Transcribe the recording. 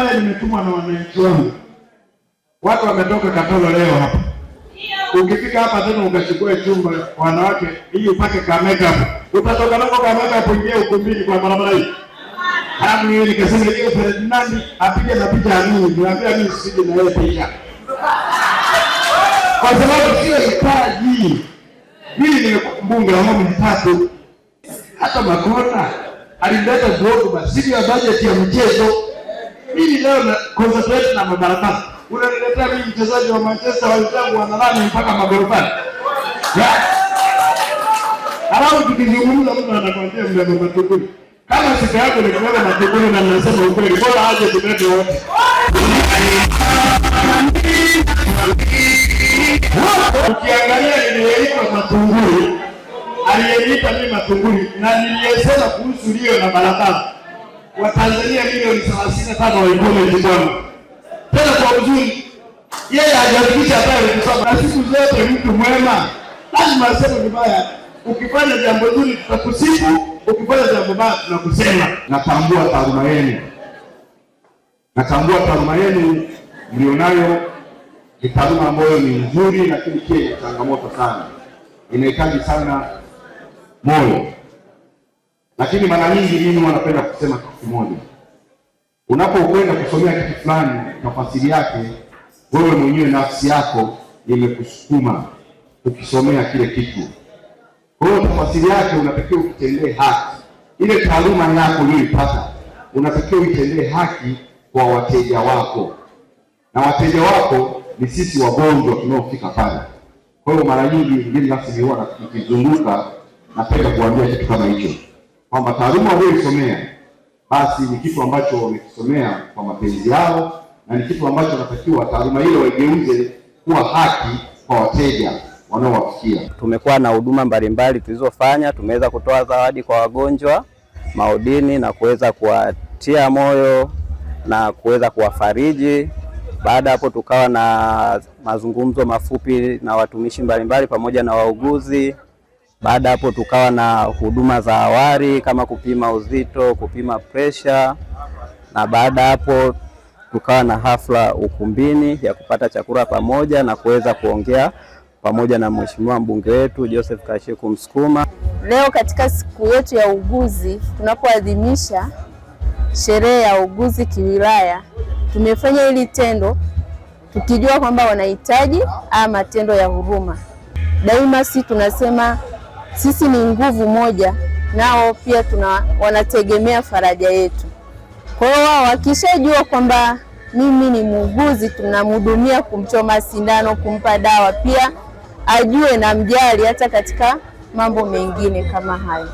ambaye nimetumwa na wananchi wangu. Watu wametoka Katoro leo hapa. Ukifika hapa tena ukachukua chumba wanawake ili upake ka makeup. Utatoka nako ka makeup ingia ukumbini kwa barabara hii. Hapo yeye nikasema hiyo Ferdinand apige na picha ya mimi, niambia mimi sije na yeye picha. Kwa sababu sio hitaji. Mimi ni mbunge wa mambo mitatu. Hata Makona alileta Drogba siri ya budget ya mchezo. Mimi leo na concentrate na mabarabara. Unaniletea mimi mchezaji wa Manchester wenzangu wanalani mpaka magorofani. Alafu tukizungumza mtu anakuambia mbele matuguli. Kama sifa yako ni kubeba matuguli na ninasema ukweli, bora aje tubebe wote. Ukiangalia niliyeitwa Matunguli, aliyeniita mimi Matunguli na niliyesema kuhusu Lio na barabara. Watanzania milioni 35 walikuwa nchini. Tena kwa uzuri, yeye hajafikisha pale kusema na siku zote mtu mwema lazima aseme vibaya. Ukifanya jambo zuri tutakusifu, ukifanya jambo baya tunakusema. Natambua taaluma yenu. Natambua taaluma yenu mlionayo, ni taaluma ambayo ni nzuri lakini pia ina changamoto sana. Inahitaji sana moyo. Lakini mara nyingi mimi wanapenda kusema kitu kimoja. Unapokwenda kusomea kitu fulani, tafasiri yake wewe mwenyewe nafsi yako imekusukuma ukisomea kile kitu. Kwa hiyo tafasiri yake unatakiwa ukitendee haki. Ile taaluma yako uliyoipata unatakiwa uitendee haki kwa wateja wako. Na wateja wako ni sisi wagonjwa tunaofika pale. Kwa hiyo mara nyingi ngine nafsi huwa nikizunguka napenda kuambia kitu kama hicho. Kwamba taaluma uliyoisomea basi ni kitu ambacho wamekisomea kwa mapenzi yao, na ni kitu ambacho natakiwa taaluma hiyo waigeuze kuwa haki kwa wateja wanaowafikia. Tumekuwa na huduma mbalimbali tulizofanya. Tumeweza kutoa zawadi kwa wagonjwa maudini na kuweza kuwatia moyo na kuweza kuwafariji. Baada hapo tukawa na mazungumzo mafupi na watumishi mbalimbali pamoja na wauguzi. Baada hapo tukawa na huduma za awali kama kupima uzito, kupima pressure, na baada hapo tukawa na hafla ukumbini ya kupata chakula pamoja na kuweza kuongea pamoja na mheshimiwa mbunge wetu Joseph Kasheku Msukuma. Leo katika siku yetu ya uuguzi, tunapoadhimisha sherehe ya uuguzi kiwilaya, tumefanya hili tendo tukijua kwamba wanahitaji matendo ya huruma. Daima si tunasema sisi ni nguvu moja, nao pia wanategemea faraja yetu. Kwa hiyo wao wakishajua kwamba mimi ni muuguzi, tunamhudumia, kumchoma sindano, kumpa dawa, pia ajue na mjali hata katika mambo mengine kama hayo.